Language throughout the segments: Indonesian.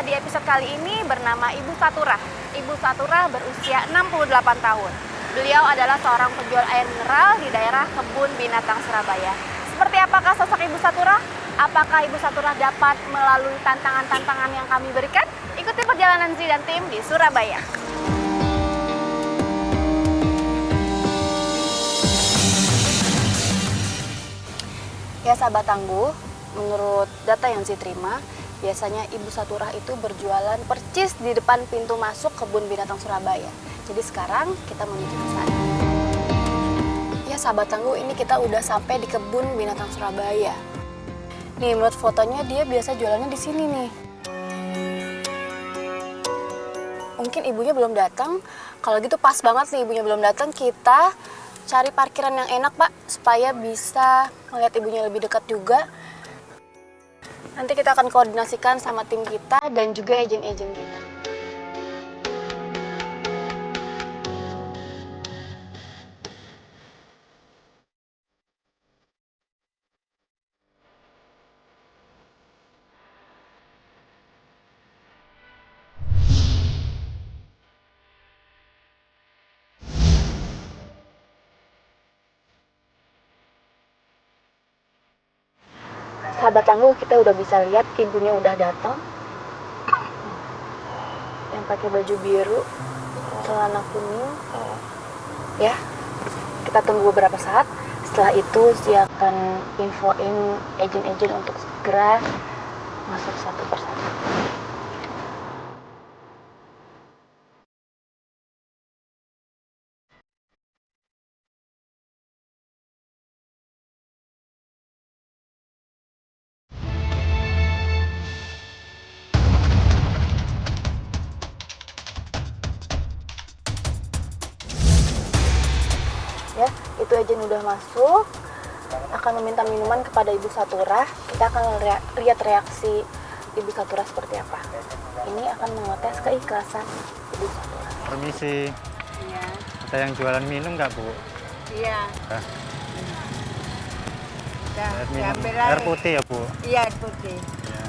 di episode kali ini bernama Ibu Saturah. Ibu Saturah berusia 68 tahun. Beliau adalah seorang penjual air mineral di daerah Kebun Binatang Surabaya. Seperti apakah sosok Ibu Saturah? Apakah Ibu Saturah dapat melalui tantangan-tantangan yang kami berikan? Ikuti perjalanan Zee dan tim di Surabaya. Ya sahabat tangguh, menurut data yang Zee terima, biasanya Ibu Saturah itu berjualan percis di depan pintu masuk Kebun Binatang Surabaya. Jadi sekarang kita menuju ke sana. Ya sahabat tangguh, ini kita udah sampai di Kebun Binatang Surabaya. Nih menurut fotonya dia biasa jualannya di sini nih. Mungkin ibunya belum datang. Kalau gitu pas banget nih ibunya belum datang, kita cari parkiran yang enak Pak, supaya bisa melihat ibunya lebih dekat juga. Nanti kita akan koordinasikan sama tim kita dan juga agen-agen kita. Sahabat tangguh, kita udah bisa lihat ibunya udah datang. Yang pakai baju biru, celana kuning. Ya, kita tunggu beberapa saat. Setelah itu dia akan infoin agen-agen untuk segera masuk satu persatu. Ya, itu agen udah masuk, akan meminta minuman kepada Ibu Saturah. Kita akan lihat reaksi Ibu Saturah seperti apa. Ini akan mengetes keikhlasan Ibu Saturah. Permisi. Iya. Ada yang jualan minum nggak, Bu? Iya. Nah, Udah, air minum. diambil Air putih ya, Bu? Iya, air putih. Ya.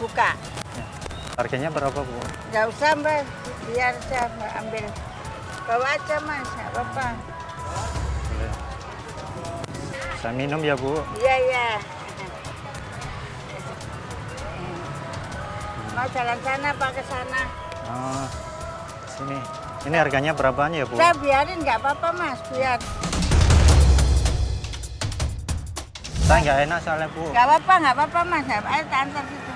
Buka. Ya. Harganya berapa, Bu? Nggak usah, Mbak. Biar saya ambil. Bawa aja, Mas. Nggak apa-apa. Boleh. Saya minum ya, Bu? Iya, iya. Mau jalan sana apa ke sana? Oh, sini. Ini harganya berapaan ya, Bu? Saya biarin nggak apa-apa, Mas. Biar. Saya nggak enak soalnya, Bu. Nggak apa-apa, Mas. Ayo antar situ.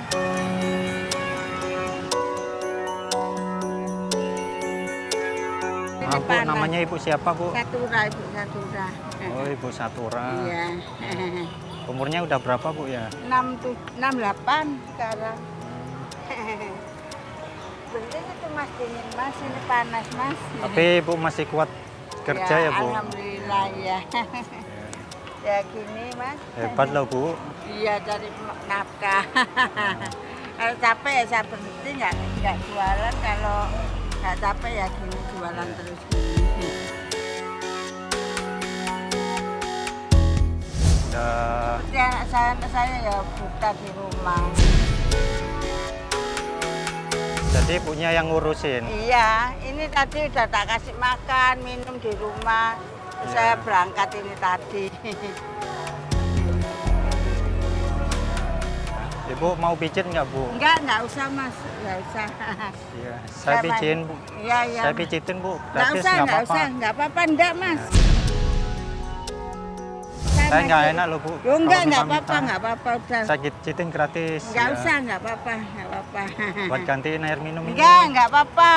Ini Maaf, Bu, panas. namanya Ibu siapa, Bu? Saturah, Ibu Saturah. Oh, Ibu Saturah. Iya. Umurnya udah berapa, Bu, ya? 68 sekarang. Bentar itu Mas dingin, Mas. Ini panas, Mas. Tapi Ibu masih kuat kerja ya, Bu? Alhamdulillah, ya. Ya gini, Mas. Hebat loh, Bu. Iya, cari nafkah. Kalau capek ya saya berhenti, nggak jualan. Kalau nggak capek ya gini, jualan terus gini. Seperti anak saya ya buta di rumah. Jadi punya yang ngurusin? Iya, ini tadi udah tak kasih makan, minum di rumah. Terus saya berangkat ini tadi. Ibu mau pijit nggak, Bu? Enggak usah, Mas. Nggak usah. Iya, saya pijitin, Bu. Iya, iya. Saya pijitin, Bu. Nggak Gratis, usah, nggak nggak apa-apa. usah. Nggak apa-apa, enggak, Mas. Saya nggak enak loh, Bu. Yo, enggak Kalau apa-apa, minta-minta. nggak apa-apa. Udah. Saya pijitin gratis. Nggak ya. usah, nggak apa-apa, nggak apa-apa. Buat gantiin air minum ini. Nggak apa-apa,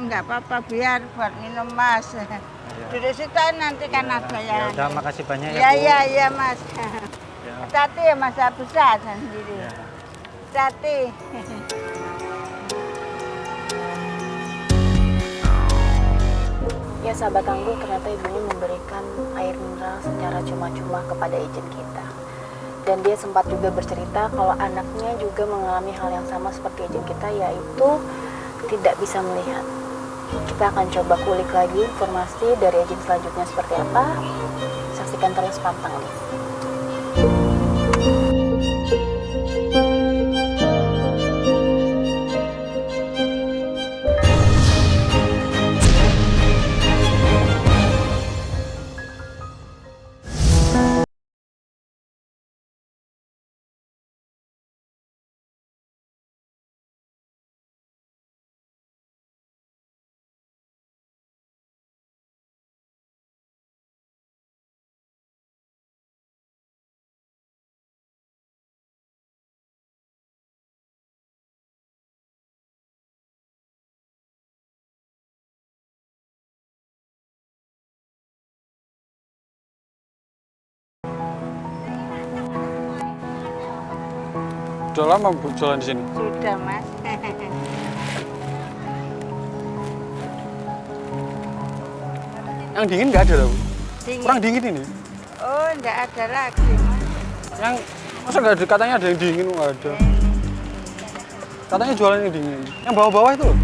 nggak apa-apa. Biar buat minum, Mas. Duduk situ nanti kan ada Ya yang. udah, makasih banyak ya, Iya, Bu. iya, iya, Mas. Ya. Hati-hati ya, Mas. Saya besar sendiri. Ya. Hati-hati. Ya sahabat tangguh, ternyata ibunya memberikan air mineral secara cuma-cuma kepada agen kita. Dan dia sempat juga bercerita kalau anaknya juga mengalami hal yang sama seperti agen kita, yaitu tidak bisa melihat. Kita akan coba kulik lagi informasi dari agen selanjutnya seperti apa. Saksikan terus Pantang List. Sudah lama Bu jualan di sini? Sudah, Mas. Yang dingin nggak ada loh, Bu? Dingin. Kurang dingin ini. Oh, enggak ada lagi, Mas. Yang masa nggak ada, katanya ada yang dingin nggak ada. Katanya jualan yang dingin. Yang bawah-bawah itu loh.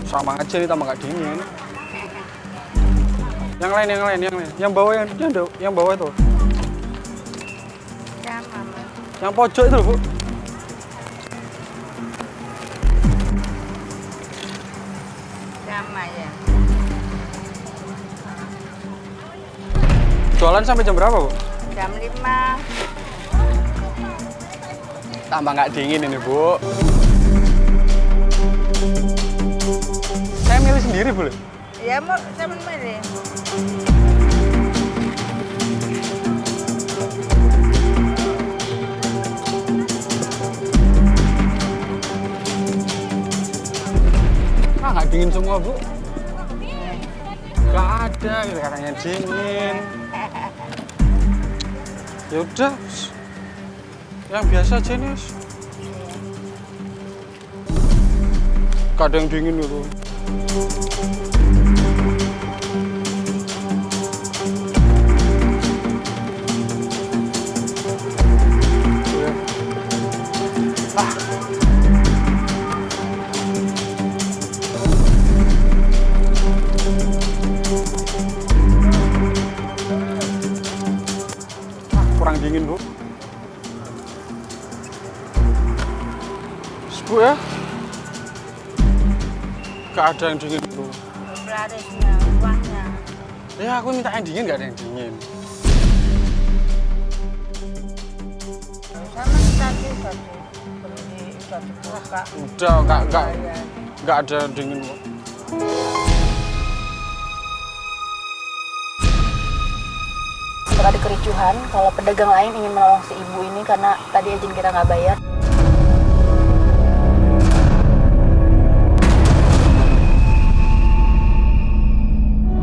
Sama aja nih tambah nggak dingin. Yang lain. Yang bawah yang bawah itu. Sama, Mas. Yang pojok itu loh, Bu. Sama ya. Jualan sampai jam berapa, Bu? Jam 5. Tambah nggak dingin ini, Bu. Saya milih sendiri boleh? Ya, mau sama milih. Ah, nggak dingin semua, Bu. Nggak ada, gitu katanya dingin. Ya udah, yang biasa aja nih. Nggak ada yang dingin gitu. Kurang dingin, Bu. Bu ya? Gak ada yang dingin, Bu. Pelarisnya, uangnya. Ya, aku minta yang dingin, gak ada yang dingin. Sama tadi beli, udah dibuka. Udah, gak ada yang dingin, Bu. Sempat ada kericuhan kalau pedagang lain ingin menolong si ibu ini karena tadi izin kita nggak bayar.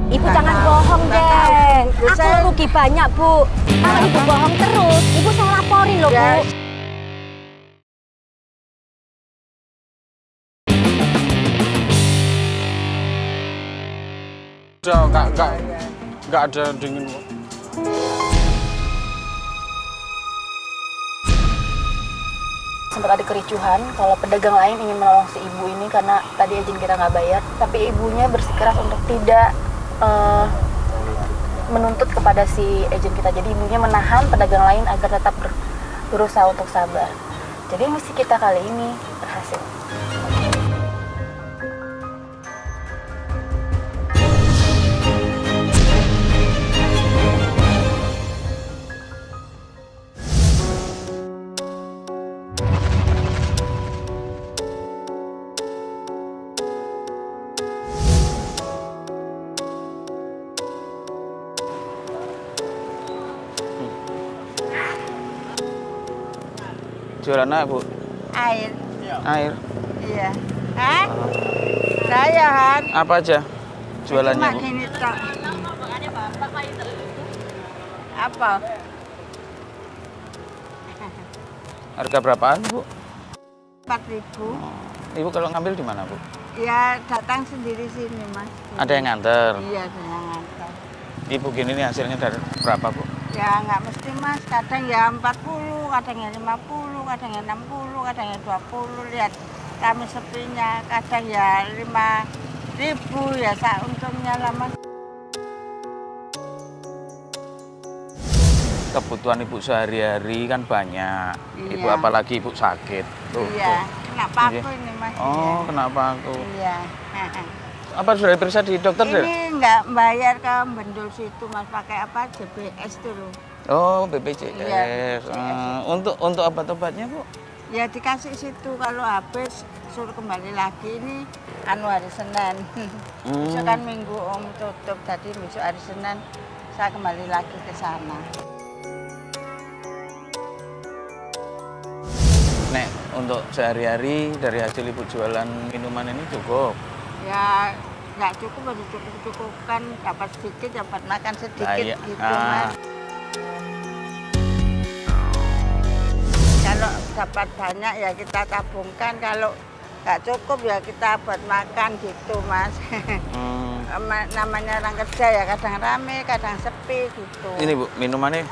Ibu jangan bohong deh. Aku rugi banyak, Bu. Kalau ibu bohong terus, ibu saya laporin loh, Bu. Udah, gak ada yang dingin, Bu. Sempat ada kericuhan kalau pedagang lain ingin menolong si ibu ini karena tadi izin kita nggak bayar, tapi ibunya bersikeras untuk tidak menuntut kepada si agent kita. Jadi ibunya menahan pedagang lain agar tetap berusaha untuk sabar. Jadi misi kita kali ini berhasil. Jualan apa, Bu? Air. Air. Iya. Hah? Saya, Han. Apa aja jualannya, Cuma Bu? gini, Tok. Apa? Harga berapaan, Bu? 4.000. Ibu kalau ngambil di mana, Bu? Ya, datang sendiri sini, Mas. Ada yang nganter. Iya, ada yang ngantar. Ibu gini nih hasilnya dari berapa, Bu? Ya, nggak mesti, Mas. Kadang ya 40, kadang ya 50, kadang ya 60, kadang ya 20. Lihat kami sepinya. Kadang ya 5.000, ya untungnya lah, Mas. Kebutuhan Ibu sehari-hari kan banyak. Iya. Ibu apalagi Ibu sakit. Tuh, Iya, kena paku Iya. ini, Mas. Oh, kenapa aku? Iya. Apa sudah diperiksa di dokter, deh? Ini nggak bayar ke Bendul situ, Mas. Pakai apa? JBS dulu. Oh, BPJS. Iya, Untuk obat-obatnya, Bu? Ya dikasih situ, kalau habis suruh kembali lagi. Ini hari Senin. Besok kan Minggu Om tutup, tadi besok hari Senin saya kembali lagi ke sana. Nek, untuk sehari-hari dari hasil Ibu jualan minuman ini cukup? Ya nggak cukup, baru cukup-cukupkan, dapat sedikit, dapat makan sedikit Iya. gitu, Mas. dapat banyak ya kita tabungkan, kalau nggak cukup ya kita buat makan gitu Mas. Namanya orang kerja ya kadang rame, kadang sepi gitu. Ini Bu, minumannya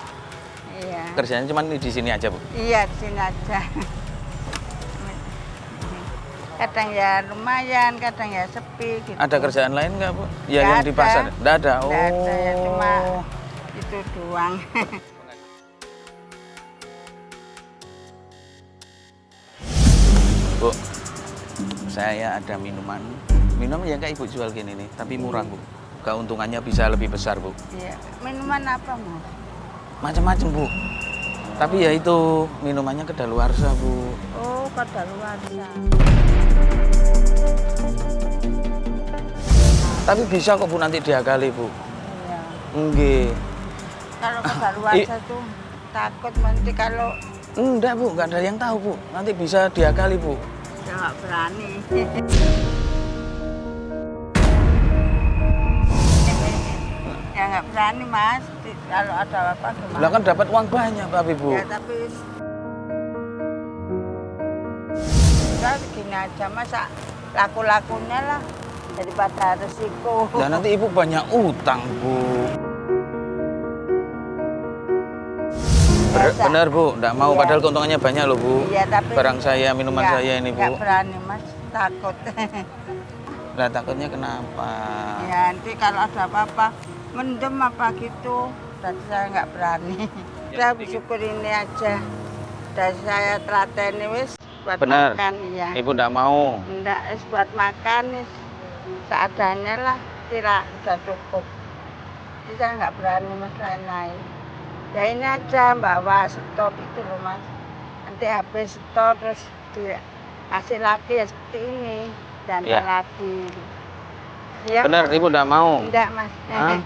Iya. kerjanya cuma di sini aja Bu? Iya, di sini aja. Kadang ya lumayan, kadang ya sepi gitu. Ada kerjaan lain nggak Bu? Ya Nggak yang di ada. pasar? Nggak ada? Oh. Nggak ada, ya cuma itu doang. Bu, saya ada minuman. Minum yang kayak Ibu jual gini nih, tapi murah Bu. Keuntungannya bisa lebih besar Bu. Iya. Minuman apa Mas? Macam-macam Bu. Tapi ya itu minumannya kedaluarsa Bu. Oh, kadaluarsa. Tapi bisa kok Bu nanti diakali Bu. Iya. Enggak. Kalau kadaluarsa tuh takut nanti kalau Enggak Bu, nggak ada yang tahu Bu. Nanti bisa diakali Bu. ya nggak berani. Ya nggak berani Mas. Kalau ada apa gimana? Lah kan dapat uang banyak tapi Bu. Ya tapi kita gini aja masa laku-lakunya lah daripada resiko. Ya nanti Ibu banyak utang Bu. Masa? Bener Bu, nggak mau Iya. padahal keuntungannya banyak loh Bu. Iya tapi Barang saya, minuman nggak- saya ini nggak Bu. berani Mas, takut. Lah takutnya kenapa? Ya nanti kalau ada apa-apa mendem apa gitu, dan saya nggak berani. Saya bersyukur ini aja. Dan saya telateni wis buat Bener. makan, iya. Ibu nggak mau. Enggak, wis buat makan wis seadanya lah, tidak udah cukup. Jadi saya nggak berani Mas lain-lain. Ya ini aja bawa stok itu loh Mas. Nanti habis stok terus dikasih lagi ya seperti ini. Dan Ya. lagi. Ya. Bener, Ibu nggak mau. Enggak Mas. Hah?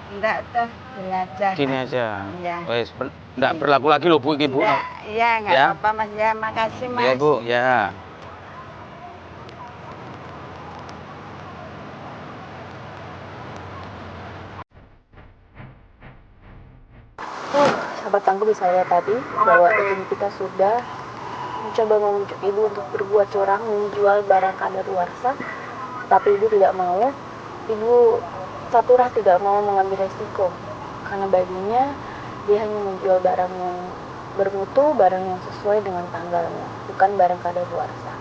Enggak tuh, gini aja. Gini aja. Iya. Wes, nggak berlaku lagi loh Bu, Ibu. Enggak, iya enggak Ya. apa-apa Mas. Ya makasih Mas. Ya Bu, ya. Sahabat tangguh bisa lihat tadi bahwa ibu kita sudah mencoba membujuk ibu untuk berbuat curang menjual barang kadaluarsa, tapi ibu tidak mau. Ibu Saturah tidak mau mengambil resiko karena baginya dia hanya menjual barang yang bermutu, barang yang sesuai dengan tanggalnya, bukan barang kadaluarsa.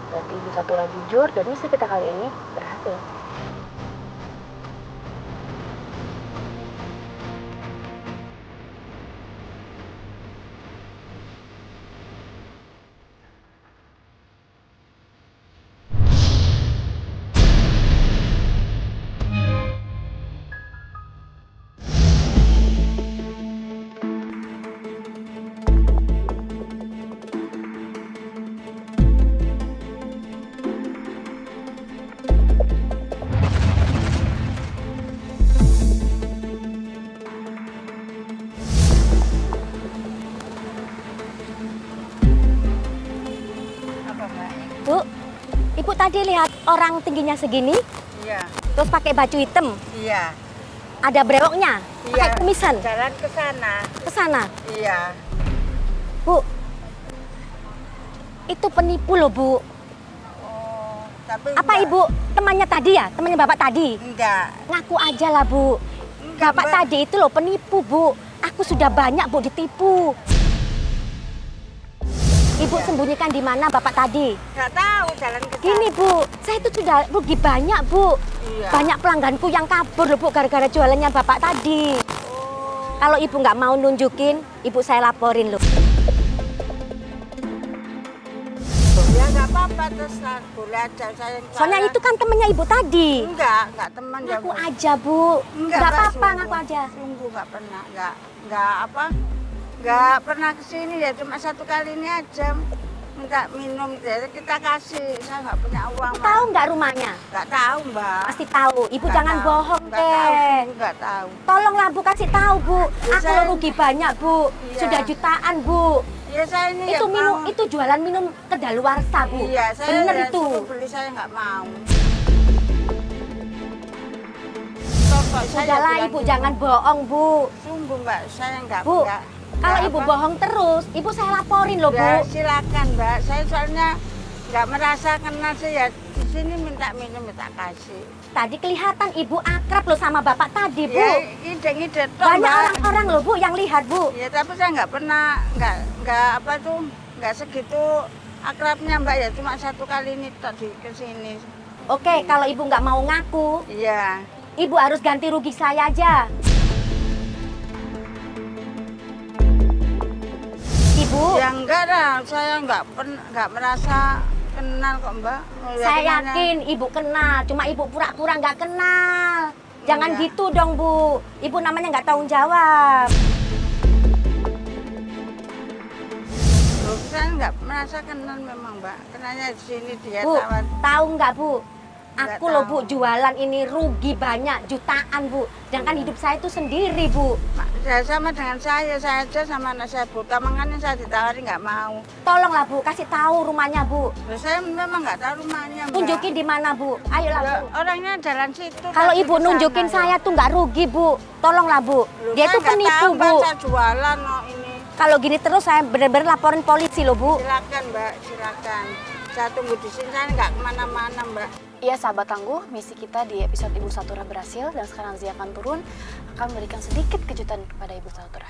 Berarti Ibu Saturah jujur dan misi kita kali ini berhasil. Apa Mbak? Bu, Ibu tadi lihat orang tingginya segini, Iya. terus pakai baju hitam, Iya. ada brewoknya, pakai Iya. kumisan, Jalan ke sana. ke sana. Iya. Bu, itu penipu loh Bu. Oh, tapi Apa enggak. Ibu temannya tadi ya, temannya Bapak tadi? Enggak. Ngaku aja lah Bu. Enggak, Bapak Mbak. tadi itu loh penipu Bu. Aku sudah banyak Bu ditipu. Ibu Iya. sembunyikan di mana Bapak tadi? Enggak tahu jalan ke sana. Gini Bu, saya itu sudah rugi banyak Bu. Iya. Banyak pelangganku yang kabur loh Bu gara-gara jualannya Bapak tadi. Oh. Kalau Ibu nggak mau nunjukin, Ibu saya laporin loh. Ya enggak apa-apa terus boleh aja saya. yang Soalnya salah. itu kan temennya Ibu tadi. enggak teman ya. Ngaku Bu. aja Bu. Enggak, Nggak Mbak, apa-apa, sungguh. ngaku aja. Sungguh enggak pernah, enggak apa? Enggak pernah ke sini ya cuma satu kali ini aja. Minta minum jadi kita kasih. Saya enggak punya uang. Mas. Tahu nggak rumahnya? Enggak tahu, Mbak. Pasti tahu. Ibu Nggak jangan tahu. bohong Nggak tahu, deh. sungguh nggak tahu. Tolonglah Bu kasih tahu Bu. Ya, Aku saya- lo rugi banyak Bu. Iya. Sudah jutaan Bu. Ya saya ini Itu ya minum, mau. itu jualan minum kedaluarsa Bu. Iya, saya Bener ya itu. suruh beli saya enggak mau. Pokok saya Sudahlah bilang Ibu gitu. jangan bohong Bu. Sungguh Mbak, saya enggak Bu. Kalau Ya, ibu apa? bohong terus, ibu saya laporin loh, Bu. Ya silakan Mbak, saya soalnya nggak merasa kenal sih ya di sini minta minum minta kasih. Tadi kelihatan ibu akrab loh sama bapak tadi, Bu. Ya ide-ide toh, Banyak Mbak. orang-orang loh, Bu, yang lihat, Bu. Ya tapi saya nggak pernah nggak apa tuh nggak segitu akrabnya Mbak ya cuma satu kali ini tadi ke sini. Oke, kalau ibu nggak mau ngaku, Iya. ibu harus ganti rugi saya aja. Ibu, Ya enggak lah, saya nggak merasa kenal kok Mbak. Ya, saya kenalnya- yakin ibu kenal, cuma ibu pura-pura nggak kenal. Jangan Iya. gitu dong, Bu. Ibu namanya nggak tanggung jawab. Loh, saya nggak merasa kenal memang Mbak. Kenalnya di sini dia Bu, tawar. tahu nggak, Bu? Nggak Aku loh, Bu, tahu. jualan ini rugi banyak, jutaan, Bu. Sedangkan hidup saya itu sendiri, Bu. Ya sama dengan saya aja sama anak saya buta, makanya saya ditawari nggak mau. Tolonglah, Bu, kasih tahu rumahnya, Bu. Loh, saya memang nggak tahu rumahnya Mbak. Tunjukin di mana, Bu. Ayolah, Ya, Bu. orangnya jalan situ. Kalau kasih ibu ke sana, nunjukin ya. saya tuh nggak rugi, Bu. Tolonglah, Bu. Loh, Dia saya tuh nggak penipu, tahu, Mbak, Bu. saya jualan loh ini. Kalau gini terus saya bener-bener laporin polisi loh, Bu. Silakan Mbak, silakan. Saya tunggu di sini, saya nggak kemana-mana Mbak. Iya sahabat tangguh, misi kita di episode Ibu Satura berhasil dan sekarang Zia akan turun akan memberikan sedikit kejutan kepada Ibu Satura.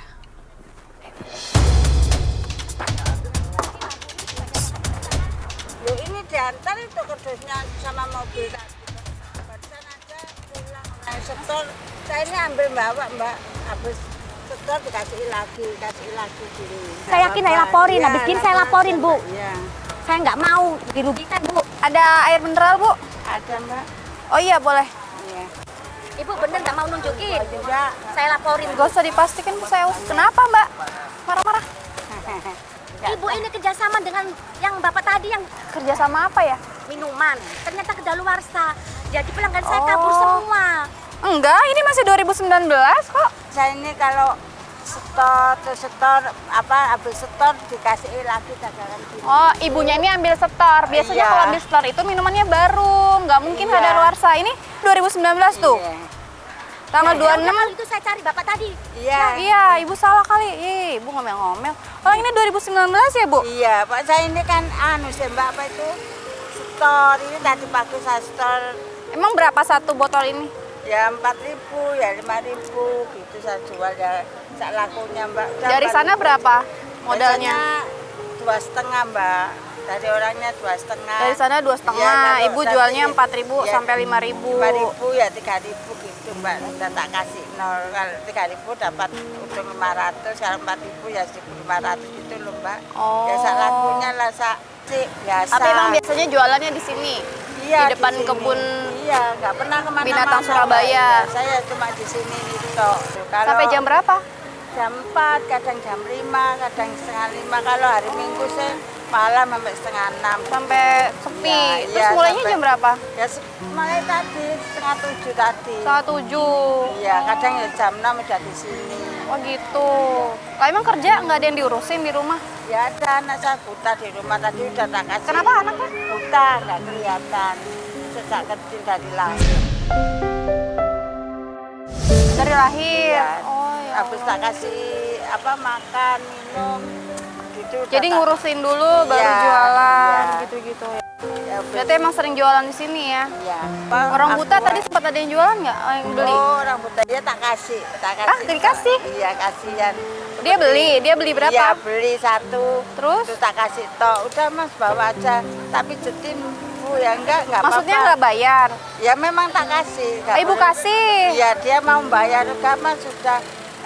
Loh ini diantar itu kerdusnya sama mobil tadi. Barusan aja pulang naik setor. Saya ini ambil bawa Mbak, habis setor dikasih lagi gini. Saya yakin saya laporin, Iya, habis gini saya laporin, Bu. Iya, Saya nggak mau dirugikan, Bu. Ada air mineral, Bu? ada Mbak. Oh iya, boleh. Iya. Ibu bener nggak mau nunjukin? Enggak. Saya laporin, Bu. Gak usah dipastikan, Bu. Saya kenapa, Mbak? Marah-marah. Ibu ini kerjasama dengan yang bapak tadi yang Kerja sama apa ya? minuman. Ternyata kedaluarsa. Jadi pelanggan saya Oh. kabur semua. Enggak, ini masih 2019 kok. Saya ini kalau setor habis setor dikasih lagi dagangan gini. Oh, ibunya ini ambil setor. Biasanya Iya. kalau ambil setor itu minumannya baru. Nggak mungkin Iya. kadaluarsa. Ini 2019 tuh. Iya. Tanggal Ya udah, 26. kalau itu saya cari bapak tadi. Iya. Iya, ibu salah kali. Ih, ibu ngomel-ngomel. Oh, ini 2019 ya, Bu? Iya, Pak, saya ini kan sih Mbak apa itu setor. Ini tadi pagi saya setor Emang berapa satu botol ini? ya 4.000 ya 5.000 gitu saya jual ya sak lakunya Mbak. Udah Dari 4.000. sana berapa modalnya? Biasanya 2,5 Mbak. Dari orangnya 2,5. Dari sana 2,5. Iya, kalau Ibu tadi- jualnya 4.000 ya, sampai 5.000. 5.000 ya 3.000 gitu Mbak. Udah tak kasih nol. Kalau 3.000 dapat untung 500, sekarang 4.000 ya 1.500 gitu loh Mbak. Oh. Ya sak lakunya lah sak cik biasa. Tapi emang biasanya jualannya di sini. Iya, di depan sini. kebun Iya, nggak pernah kemana-mana. binatang Surabaya. Mbak. Saya cuma di sini tok. Kalau Sampai jam berapa? jam 4, kadang jam 5, kadang setengah 5. Kalau hari Minggu saya malam sampai setengah 6. Sampai sepi. Iya, Terus iya, mulainya sampai- jam berapa? Ya mulai tadi setengah 7 tadi. Setengah 7. Iya, kadang ya jam 6 udah di sini. Oh gitu. Lah emang kerja nggak ada yang diurusin di rumah? Ya ada anak saya buta di rumah tadi udah tak kasih. Kenapa anaknya? Buta, nggak kelihatan. Sejak kecil dari lahir. Dari lahir. Iya. Oh ya. Habis tak kasih makan, minum gitu. udah Jadi tak- ngurusin dulu baru Iya, jualan iya. gitu-gitu ya. Ya, Berarti emang sering jualan di sini ya? Iya. Orang buta tadi sempat ada yang jualan nggak? Oh, yang beli? Oh, orang buta dia tak kasih, dikasih? Iya, kasihan. Dia beli berapa? Iya, beli satu. Terus? tak kasih tok. Udah Mas bawa aja. Tapi jetin Bu ya enggak apa-apa. Maksudnya nggak bayar? Ya memang tak kasih. nggak Ibu boleh. kasih? Iya, dia mau bayar enggak Mas sudah.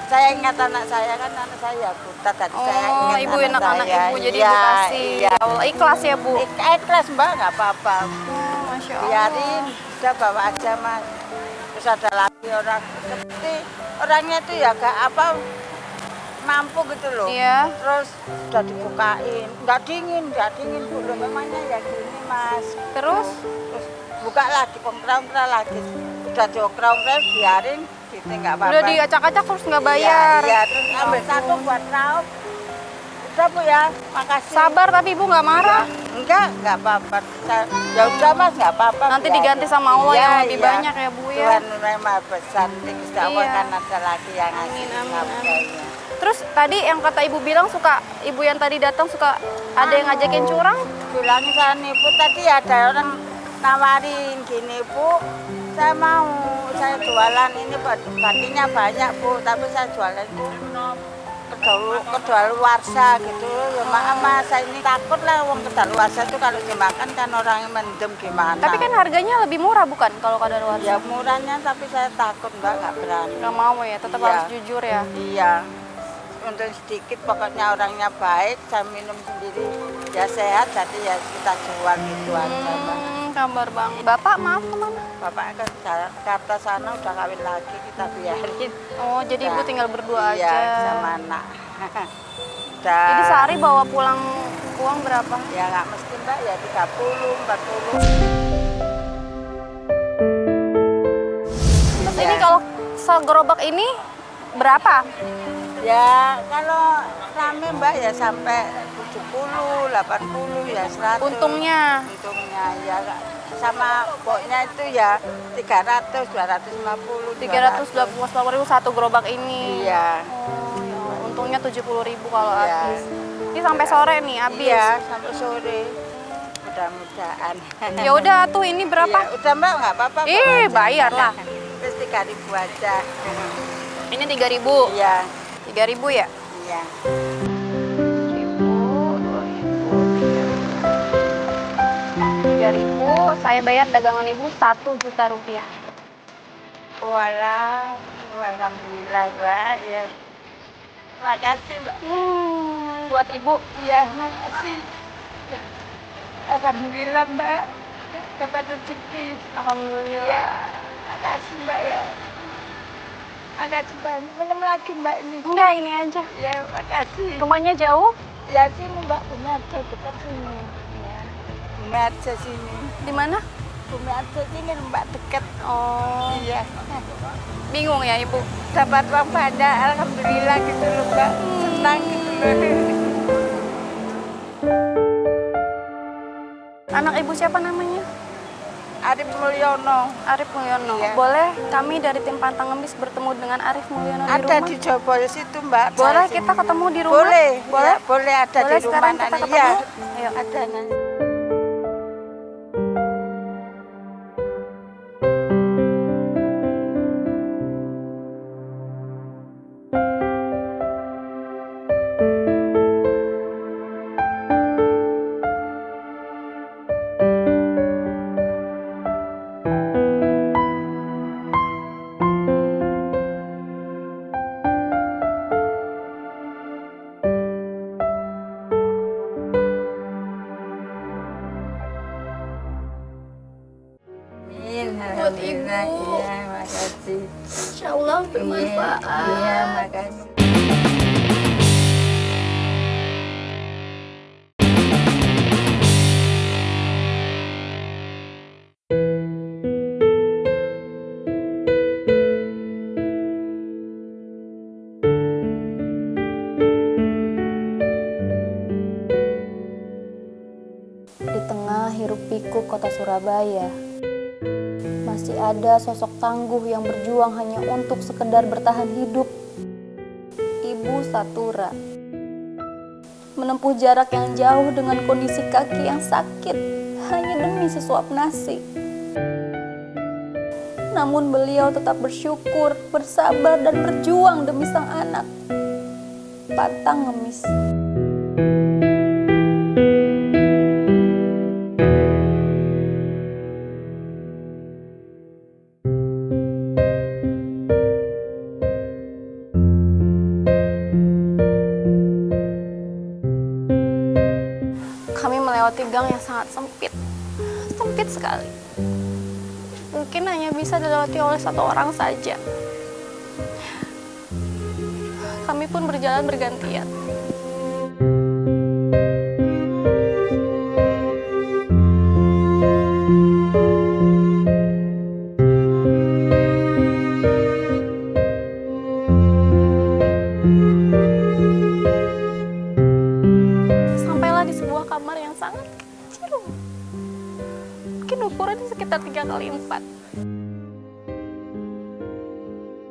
Saya ingat anak saya kan anak saya buta tadi saya Oh, ingat ibu anak-anak saya. ibu jadi Iya, ibu kasih. Iya. Ya Allah, ikhlas ya Bu? Ikhlas Mbak nggak apa-apa. Oh, Masya Allah. Biarin, udah bawa aja Mas. Terus ada lagi orang seperti orangnya itu ya gak mampu gitu loh. Iya. Terus udah dibukain, nggak dingin Bu. Loh, memangnya ya gini Mas. Terus? Terus buka lagi, ongkra-ongkra lagi. Udah diongkra-ongkra, biarin, gitu nggak apa-apa. Udah diacak-acak terus nggak bayar. Iya, terus ambil satu buat raup. Udah Bu ya, makasih. Sabar tapi Ibu nggak marah. Enggak apa-apa. Ya udah Mas, nggak apa-apa. Nanti biarin. diganti sama Allah Iya, yang lebih iya. banyak ya Bu ya. Tuhan memang besar, Gusti Allah Iya. kan ada lagi yang ngasih Amin, amin, nafkahnya. Terus tadi yang kata ibu bilang suka, ibu yang tadi datang suka ada yang ngajakin curang. Bilang kan ibu tadi ada orang nawarin gini bu, saya mau saya jualan ini batinya banyak bu, tapi saya jualan itu kedaluarsa gitu. Ya maaf mas, saya ini takut lah uang kedaluarsa itu kalau dimakan kan orang yang mendem gimana. Tapi kan harganya lebih murah bukan kalau kadaluarsa? ya murahnya, tapi saya takut nggak berani. Nggak mau ya, tetap Iya. harus jujur ya. Iya, untuk sedikit pokoknya orangnya baik, saya minum sendiri ya sehat, jadi ya kita jual gitu aja Mbak. Kabar bang. Bapak maaf kemana? Bapak kan Jakarta sana udah kawin lagi, kita biarin. Oh jadi ibu Udah. tinggal berdua Iya, aja. sama anak. Udah. Jadi sehari bawa pulang uang berapa? Ya nggak mesti Mbak, ya 30, 40. Terus Iya. ini kalau segerobak ini berapa? Ya kalau rame Mbak ya sampai 70, 80, ya 100. Untungnya? Untungnya ya sama pokoknya itu ya 300, 250, 320 satu gerobak ini. Iya. Oh, ya. Untungnya 70.000 kalau Iya. habis. Ini sampai sore nih habis. Iya, sampai sore. Mudah-mudahan. Ya udah tuh ini berapa? Iya, udah Mbak, nggak apa-apa. Ih, bawa aja. bayar lah. Terus 3.000 aja. Ini 3.000. Iya, 3.000 ya? iya. 3.000, saya bayar dagangan ibu 1 juta rupiah. Walah, alhamdulillah Mbak. Ya. Makasih Mbak. Buat ibu. Iya, makasih. Alhamdulillah Mbak. Dapat rezeki. Alhamdulillah. Makasih Mbak ya. Makasih banyak. Minum lagi Mbak ini. Enggak, ini aja. Ya, makasih. Rumahnya jauh? Ya sini Mbak, Bumi Arjo dekat sini. Ya. Bumi Arjo sini. Di mana? Bumi Arjo sini Mbak dekat. Oh, Iya. bingung ya ibu. Dapat uang banyak, alhamdulillah gitu loh Mbak. Senang gitu loh. Anak ibu siapa namanya? Arif Mulyono. Arif Mulyono. Iya. Boleh kami dari tim Pantang Ngemis bertemu dengan Arif Mulyono di Ada rumah? di Joboyo situ Mbak. Boleh Saya kita sini. ketemu di rumah? Boleh. Boleh? Ya, boleh ada Boleh di rumah sekarang kita nanti. ketemu? Ya. Ayo. Ada nanti. Buat ibu. Iya, makasih. Insya Allah bermanfaat. Iya, makasih. Di tengah hiruk pikuk kota Surabaya, masih ada sosok tangguh yang berjuang hanya untuk sekedar bertahan hidup. Ibu Satura menempuh jarak yang jauh dengan kondisi kaki yang sakit hanya demi sesuap nasi. Namun beliau tetap bersyukur, bersabar, dan berjuang demi sang anak. Pantang Ngemis. Kami melewati gang yang sangat sempit. Sempit sekali. Mungkin hanya bisa dilewati oleh satu orang saja. Kami pun berjalan bergantian. Sampailah di sebuah kamar yang sangat kecil. Mungkin ukurannya sekitar 3 kali 4.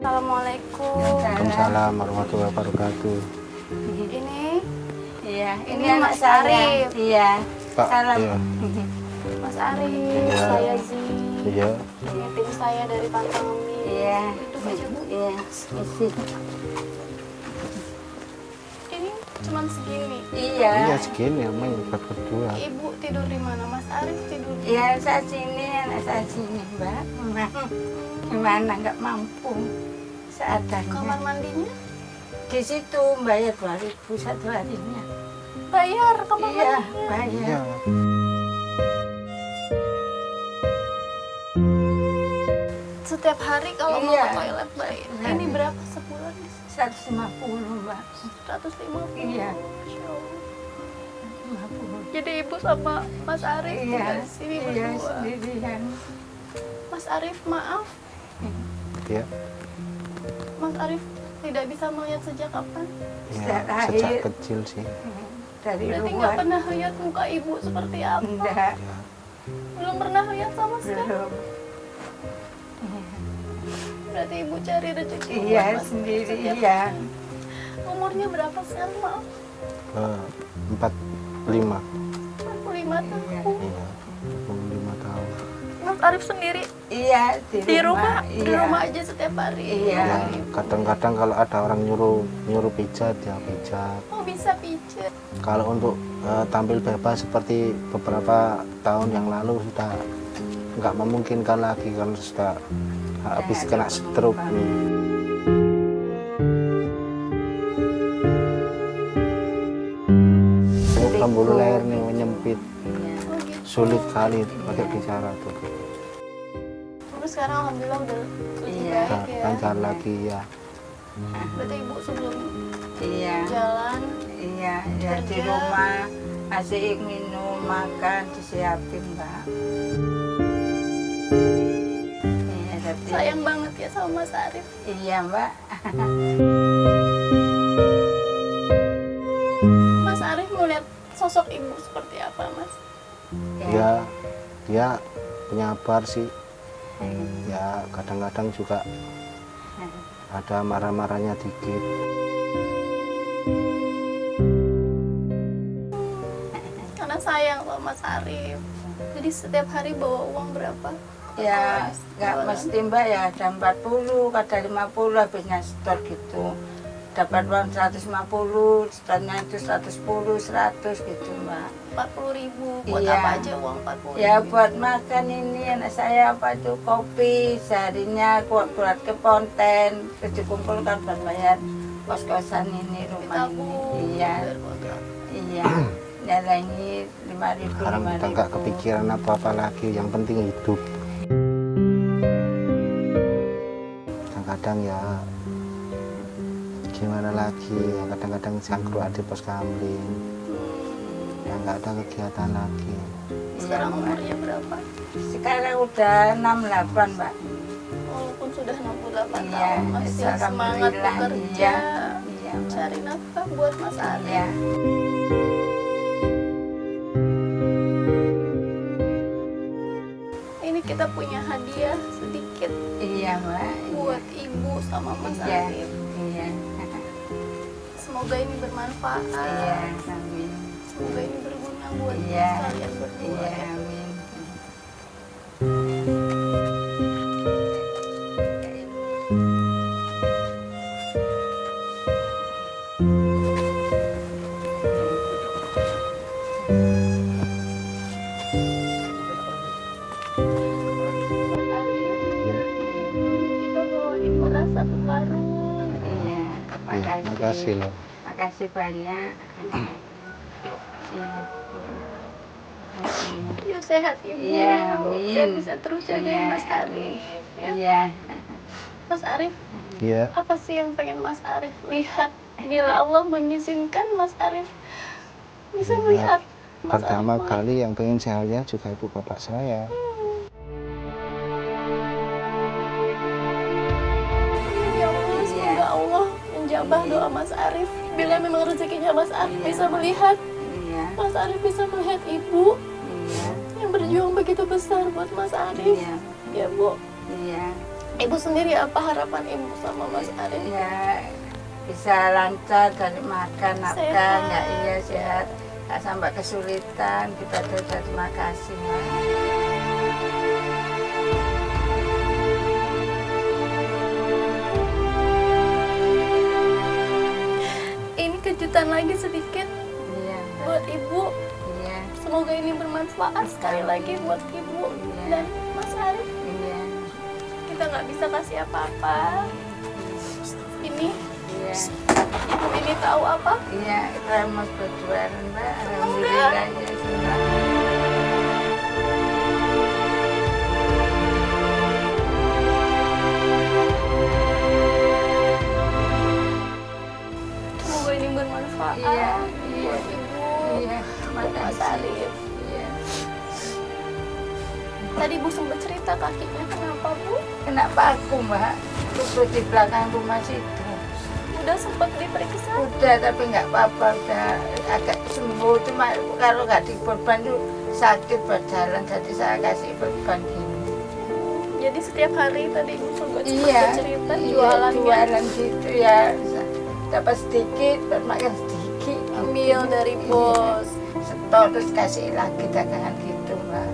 Assalamualaikum. Waalaikumsalam warahmatullahi wabarakatuh. Ini Iya, Ini anak Mas saya. Arif. Iya. Pak, Salam. iya. Mas Arif, Iya. saya Zi. Iya. Ini tim saya dari Pantangmi. Iya. Duduk aja, Bu. Iya. Isi. Ini cuman segini. Iya. Iya segini emang buat berdua. Ibu tidur di mana? Mas Arif tidur di Iya, saya sini, anak saya sini, Mbak. Memang gimana nggak mampu seadanya. kamar mandinya? Di situ bayar 2.000 satu harinya. Bayar kamar Iya, mandinya. bayar. Iya. Setiap hari kalau mau Iya. ke toilet bayar. Iya. Ini berapa sebulan? 150, Mbak. 150. Iya. Masya Allah. 50. Jadi ibu sama Mas Arif Iya. tinggal di sini Iya, berdua. sendirian. Mas Arif maaf, Iya. Mas Arif tidak bisa melihat sejak kapan? Iya. Sejak Sejak lahir. kecil sih. Dari Berarti luar. nggak pernah lihat muka ibu seperti apa? Enggak, Iya. Belum pernah lihat sama sekali. belum. Berarti ibu cari rezeki Iya, buat Mas sendiri, setiap iya. hari. Umurnya berapa sekarang, maaf? 45. 45 tahun. Iya. 45 tahun. Mas Arif sendiri Iya, di rumah, di iya. rumah aja setiap hari. Iya. Ya, kadang-kadang kalau ada orang nyuruh pijat ya pijat. Oh, bisa pijat. Kalau untuk tampil bebas seperti beberapa tahun yang lalu sudah nggak memungkinkan lagi karena sudah habis kena stroke. Pembuluh leher nih menyempit, Oh, gitu. sulit kali pakai bicara tuh. Terus sekarang alhamdulillah udah lebih Iya. baik ya. Lancar lagi ya. Berarti ibu sebelum Iya, jalan iya, ya di Kerja. rumah masih minum, makan, disiapin, Mbak. Iya, tapi sayang banget ya sama Mas Arif. iya, Mbak. Mas Arif melihat sosok ibu seperti apa, Mas? Ya, dia penyabar sih. Ya kadang-kadang juga ada marah-marahnya dikit. Karena sayang sama Mas Arif. Jadi setiap hari bawa uang berapa? Ya, nggak mesti, Mbak, ya ada 40, kadang 50, habisnya setor gitu. Dapat uang 150, setornya itu 110, 100 gitu, Mbak. 40.000. Buat Iya. apa aja uang 40.000? Ya buat makan ini anak saya apa itu kopi seharinya buat ke Ponten, terus dikumpulkan buat bayar kos-kosan ini rumah ini. Ditabung, Iya, bayar kontrak. iya. Nilainya 5.000. Sekarang kita nggak kepikiran apa-apa lagi, yang penting hidup. Kadang-kadang ya gimana lagi, ya kadang-kadang sangkruk di pos kamling, ya nggak ada kegiatan lagi. Sekarang umurnya berapa? Sekarang udah 68, Mbak. Walaupun sudah 68 Iya, tahun masih semangat alhamdulillah, bekerja, Iya, Mbak. cari nafkah buat Mas Arif. Iya. Ini kita punya hadiah sedikit Iya, Mbak. buat ibu sama Mas Iya. Arif. Iya. Semoga ini bermanfaat. Iya, amin. Semoga ini berguna buat Iya. kalian berdua. Iya, ya. amin. Kita bawain beras 1 karung. Iya, Ya, makasih loh. Makasih banyak. Iya. Yuk sehat ibu. Iya, amin. Dan bisa terus jagain Iya. Mas Arif. Ya. Iya. Mas Arif, Iya, apa sih yang pengen Mas Arif lihat bila Allah mengizinkan Mas Arif bisa Iya. melihat Mas pertama Arif? kali yang pengen saya lihat juga ibu bapak saya. Ya Allah, semoga Allah menjabah doa Mas Arif. Bila memang rezekinya Mas Arif bisa melihat, Iya. Mas Arif bisa melihat ibu Iya. yang berjuang begitu besar buat Mas Arif. Iya. Ya Bu, Iya. Ibu sendiri apa harapan ibu sama Mas Arif? Ya bisa lancar dari makan, makan, Sehat. ya iya sehat, nggak sampai kesulitan. Kita terima kasih, Mak. Ini kejutan lagi sedikit Iya, buat ibu. iya, Semoga ini bermanfaat sekali lagi buat ibu dan Mas Arif. iya, Kita nggak bisa kasih apa-apa. Ini iya, ibu ini tahu apa? iya. Kita mau berjualan, Mbak. Alhamdulillah ya senang. Semoga ini bermanfaat Iya, iya, buat ibu, iya. buat Mas Arif. Iya. Tadi ibu sempat cerita kakinya kenapa bu? Kenapa aku, Mbak? Lupus di belakang rumah situ. Udah sempat diperiksa? Udah, tapi nggak apa-apa. Udah agak sembuh. Cuma kalau nggak dibeban tuh sakit berjalan. Jadi saya kasih beban gini. Jadi setiap hari tadi ibu sempat Iya, cerita iya, jualannya. jualan gitu ya. Dapat sedikit, bermakan sedikit. Ambil dari bos. Setor terus kasih lagi dagangan gitu, Mbak.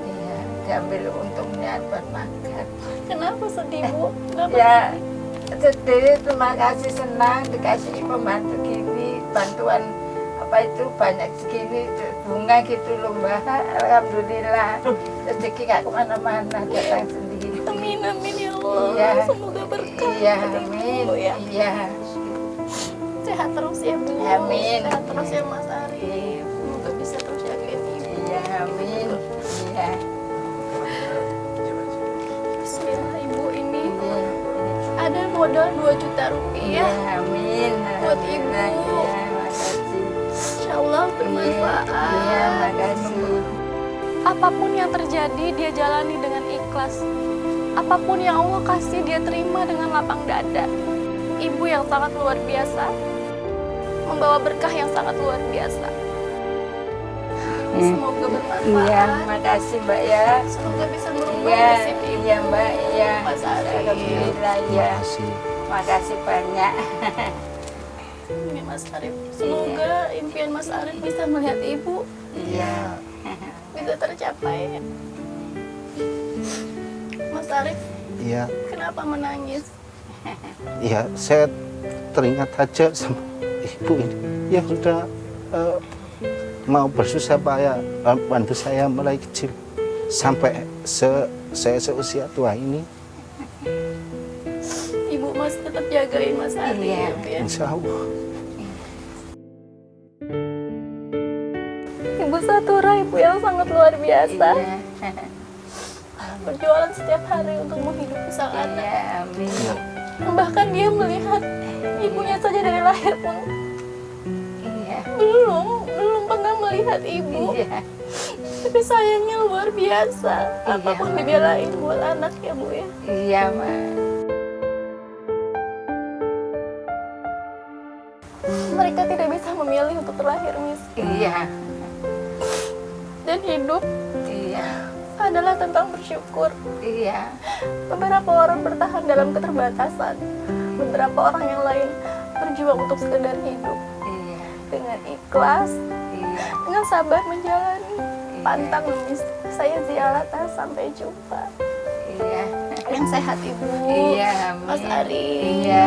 Iya, diambil untungnya buat makan. Kenapa sedih bu? Kenapa Ya, sedih? sedih, terima kasih, senang dikasih pembantu gini, bantuan apa itu banyak segini, bunga gitu loh Mbak. Alhamdulillah, rezeki nggak kemana-mana, datang sendiri. Amin amin ya Allah. Iya. Semoga berkah Iya, buat amin. ibu ya. Iya, Sehat terus ya bu. Amin. Sehat terus ya Mas Arif. Semoga bisa terus jagain ibu. iya, amin. Iya, Bismillah ibu ini iya, ada modal 2 juta iya, rupiah. amin. Buat ibu. Alhamdulillah, Iya, makasih. Insya Allah bermanfaat. Iya, makasih. Apapun yang terjadi dia jalani dengan ikhlas. Apapun yang Allah kasih dia terima dengan lapang dada. Ibu yang sangat luar biasa, membawa berkah yang sangat luar biasa. Semoga bermanfaat. Iya, makasih Mbak ya. Semoga bisa merubah Iya, nasib ibu. iya Mbak, iya. Mas Arif. Alhamdulillah Terima ya. kasih. Makasih banyak. Ini Mas Arif. Semoga impian Mas Arif bisa melihat ibu Iya. bisa tercapai. Mas Arif, Iya, kenapa menangis? iya, saya teringat aja sama ibu ini yang sudah mau bersusah payah bantu saya mulai kecil sampai saya seusia tua ini. Ibu masih tetap jagain Mas Arif Iya. ya. Insya Allah. Ibu Satura, ibu yang sangat luar biasa. Iya. Berjualan setiap hari untuk menghidupi sang anak. Iya, amin. Bahkan dia melihat ibunya saja dari lahir pun Iya. belum pernah melihat ibu. Iya. Tapi sayangnya luar biasa. Iya, Apapun Ma. dibelain buat anak ya bu ya. Iya, Mak. Mereka tidak bisa memilih untuk terlahir miskin. Iya. Dan hidup Iya. adalah tentang bersyukur. Iya. Beberapa orang bertahan dalam keterbatasan. Beberapa orang yang lain berjuang untuk sekedar hidup. Iya. Dengan ikhlas, Iya. dengan sabar menjalani. Pantang ngemis. Saya Zialata, sampai jumpa. Iya. Yang sehat ibu. Iya, amin. Mas Ari. Iya.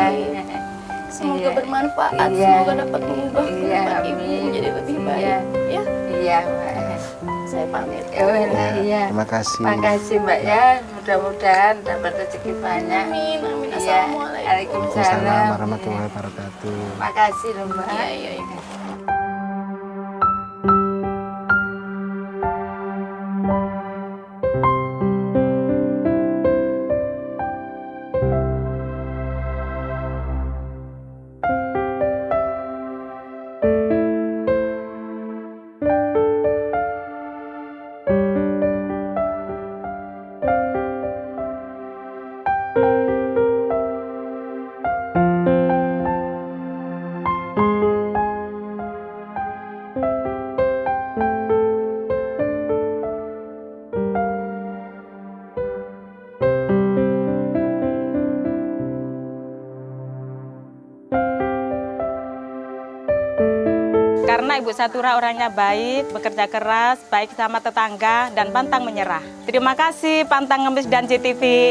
Semoga Iya. bermanfaat. Iya. Semoga dapat mengubah Iya, kehidupan ibu amin. menjadi lebih Iya. baik. Ya, Iya, Mak. saya pamit. Oh, Ya, iya. terima kasih. Makasih Mbak ya, mudah-mudahan dapat rezeki banyak. Amin, amin. Iya. Assalamualaikum. Waalaikumsalam. Assalamualaikum warahmatullahi wabarakatuh. Makasih loh Mbak. Iya, iya, ibu. Karena Ibu Satura orangnya baik, bekerja keras, baik sama tetangga, dan pantang menyerah. Terima kasih Pantang Ngemis dan CTV.